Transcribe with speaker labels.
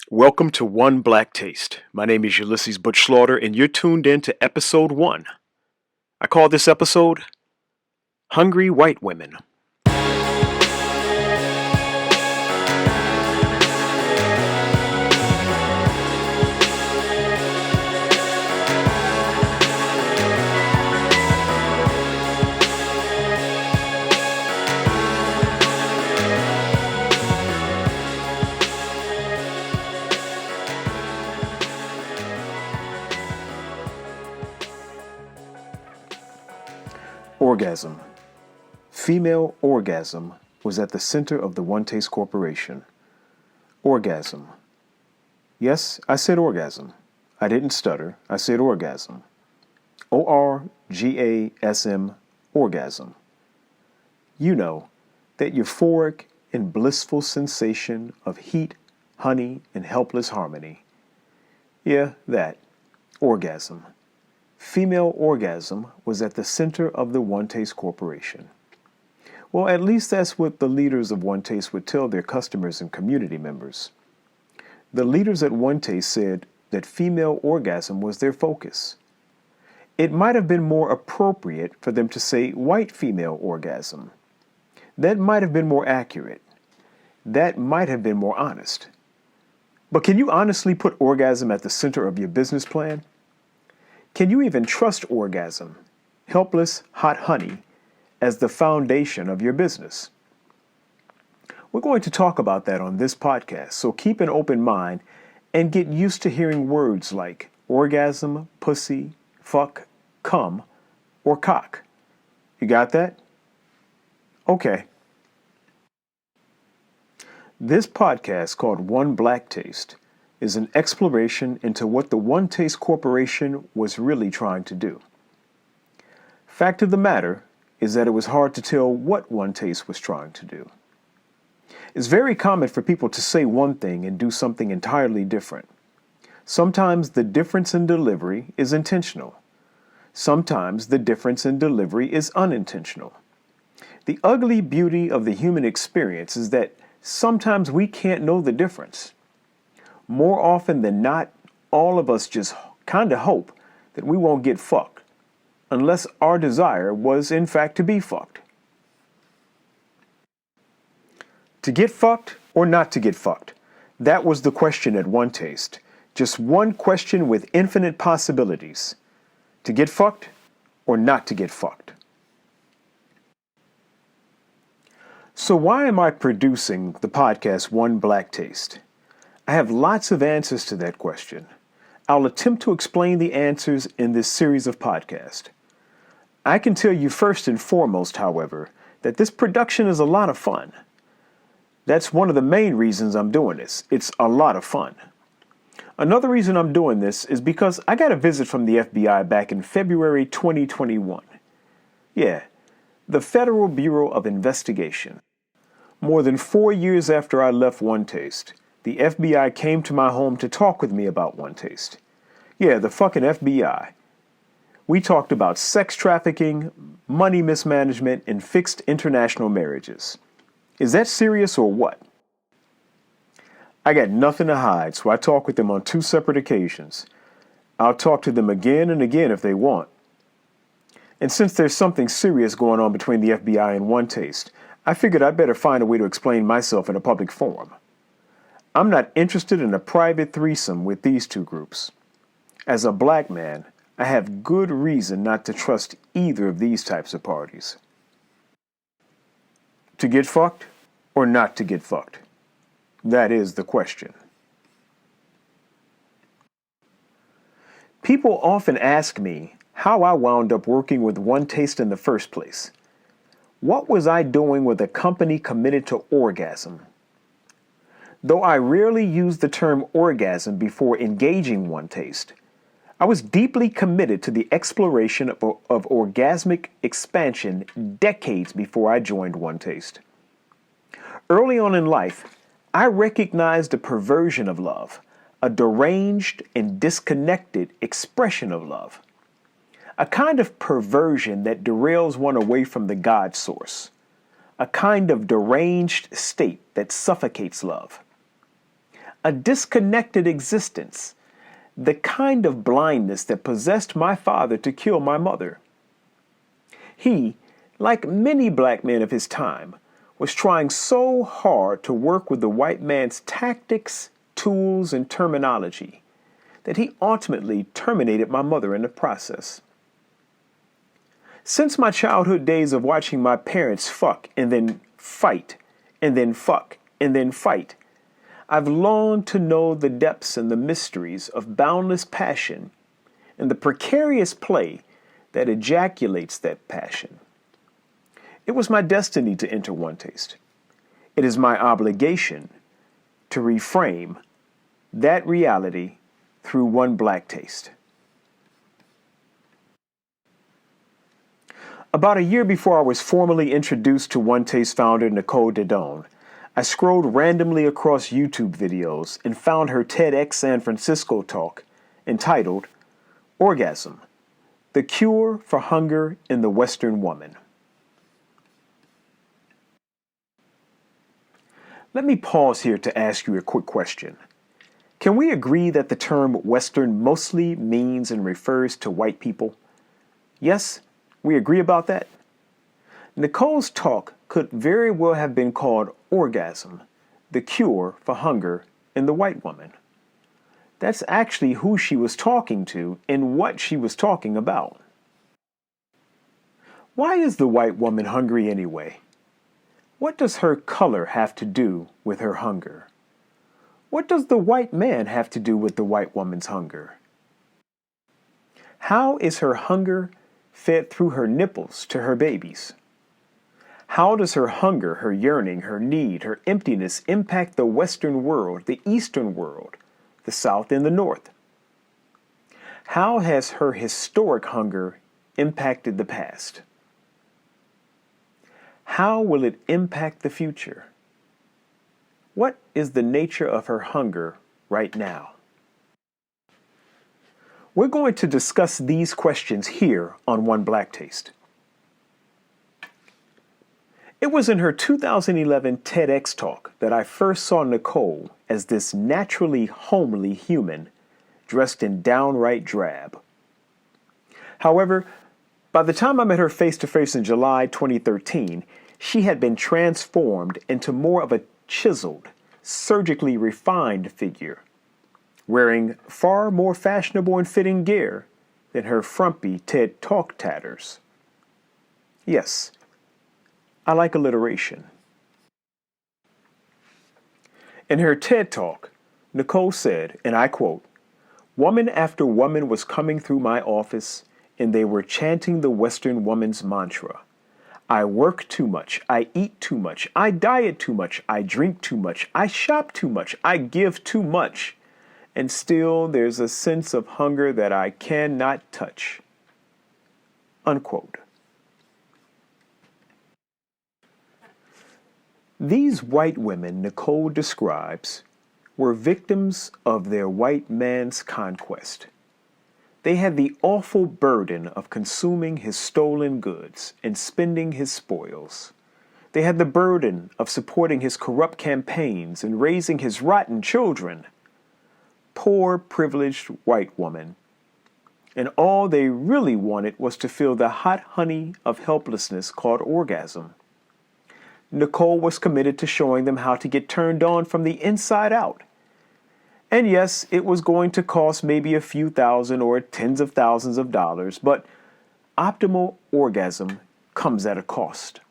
Speaker 1: Welcome to One Black Taste. My name is Ulysses Butch Slaughter, and you're tuned in to episode 1. I call this episode Hungry White Women. Orgasm. Female orgasm was at the center of the One Taste Corporation. Orgasm. Yes, I said orgasm. I didn't stutter. I said orgasm. O-R-G-A-S-M, orgasm. You know, that euphoric and blissful sensation of heat, honey, and helpless harmony. Yeah, that. Orgasm. Female orgasm was at the center of the One Taste Corporation. Well, at least that's what the leaders of One Taste would tell their customers and community members. The leaders at One Taste said that female orgasm was their focus. It might have been more appropriate for them to say white female orgasm. That might have been more accurate. That might have been more honest. But can you honestly put orgasm at the center of your business plan? Can you even trust orgasm, helpless hot honey, as the foundation of your business? We're going to talk about that on this podcast, so keep an open mind and get used to hearing words like orgasm, pussy, fuck, cum, or cock. You got that? Okay. This podcast, called One Black Taste, is an exploration into what the One Taste Corporation was really trying to do. Fact of the matter is that it was hard to tell what One Taste was trying to do. It's very common for people to say one thing and do something entirely different. Sometimes the difference in delivery is intentional. Sometimes the difference in delivery is unintentional. The ugly beauty of the human experience is that sometimes we can't know the difference. More often than not, all of us just kind of hope that we won't get fucked, unless our desire was in fact to be fucked. To get fucked or not to get fucked? That was the question at One Taste. Just one question with infinite possibilities. To get fucked or not to get fucked? So why am I producing the podcast One Black Taste? I have lots of answers to that question. I'll attempt to explain the answers in this series of podcasts. I can tell you first and foremost, however, that this production is a lot of fun. That's one of the main reasons I'm doing this. It's a lot of fun. Another reason I'm doing this is because I got a visit from the FBI back in February 2021. Yeah, the Federal Bureau of Investigation. More than 4 years after I left One Taste, the FBI came to my home to talk with me about One Taste. Yeah, the fucking FBI. We talked about sex trafficking, money mismanagement, and fixed international marriages. Is that serious or what? I got nothing to hide, so I talk with them on 2 separate occasions. I'll talk to them again and again if they want. And since there's something serious going on between the FBI and One Taste, I figured I'd better find a way to explain myself in a public forum. I'm not interested in a private threesome with these 2 groups. As a black man, I have good reason not to trust either of these types of parties. To get fucked or not to get fucked? That is the question. People often ask me how I wound up working with One Taste in the first place. What was I doing with a company committed to orgasm? Though I rarely use the term orgasm before engaging One Taste, I was deeply committed to the exploration of orgasmic expansion decades before I joined One Taste. Early on in life, I recognized a perversion of love, a deranged and disconnected expression of love, a kind of perversion that derails one away from the God source, a kind of deranged state that suffocates love. a disconnected existence, the kind of blindness that possessed my father to kill my mother. He, like many black men of his time, was trying so hard to work with the white man's tactics, tools, and terminology that he ultimately terminated my mother in the process. Since my childhood days of watching my parents fuck and then fight, and then fuck and then fight, I've longed to know the depths and the mysteries of boundless passion and the precarious play that ejaculates that passion. It was my destiny to enter One Taste. It is my obligation to reframe that reality through one black taste. About a year before I was formally introduced to One Taste founder Nicole Dedone, I scrolled randomly across YouTube videos and found her TEDx San Francisco talk entitled Orgasm, the Cure for Hunger in the Western Woman. Let me pause here to ask you a quick question. Can we agree that the term Western mostly means and refers to white people? Yes, we agree about that? Nicole's talk could very well have been called Orgasm, the Cure for Hunger in the White Woman. That's actually who she was talking to and what she was talking about. Why is the white woman hungry anyway? What does her color have to do with her hunger? What does the white man have to do with the white woman's hunger? How is her hunger fed through her nipples to her babies? How does her hunger, her yearning, her need, her emptiness impact the Western world, the Eastern world, the South and the North? How has her historic hunger impacted the past? How will it impact the future? What is the nature of her hunger right now? We're going to discuss these questions here on One Black Taste. It was in her 2011 TEDx talk that I first saw Nicole as this naturally homely human dressed in downright drab. However, by the time I met her face-to-face in July 2013, she had been transformed into more of a chiseled, surgically refined figure, wearing far more fashionable and fitting gear than her frumpy TED Talk tatters. Yes, I like alliteration. In her TED Talk, Nicole said, and I quote, "Woman after woman was coming through my office, and they were chanting the Western woman's mantra. I work too much, I eat too much, I diet too much, I drink too much, I shop too much, I give too much, and still there's a sense of hunger that I cannot touch." Unquote. These white women Nicole describes were victims of their white man's conquest. They had the awful burden of consuming his stolen goods and spending his spoils. They had the burden of supporting his corrupt campaigns and raising his rotten children. Poor, privileged white woman. And all they really wanted was to feel the hot honey of helplessness called orgasm. Nicole was committed to showing them how to get turned on from the inside out. And yes, it was going to cost maybe a few thousand or tens of thousands of dollars, but optimal orgasm comes at a cost.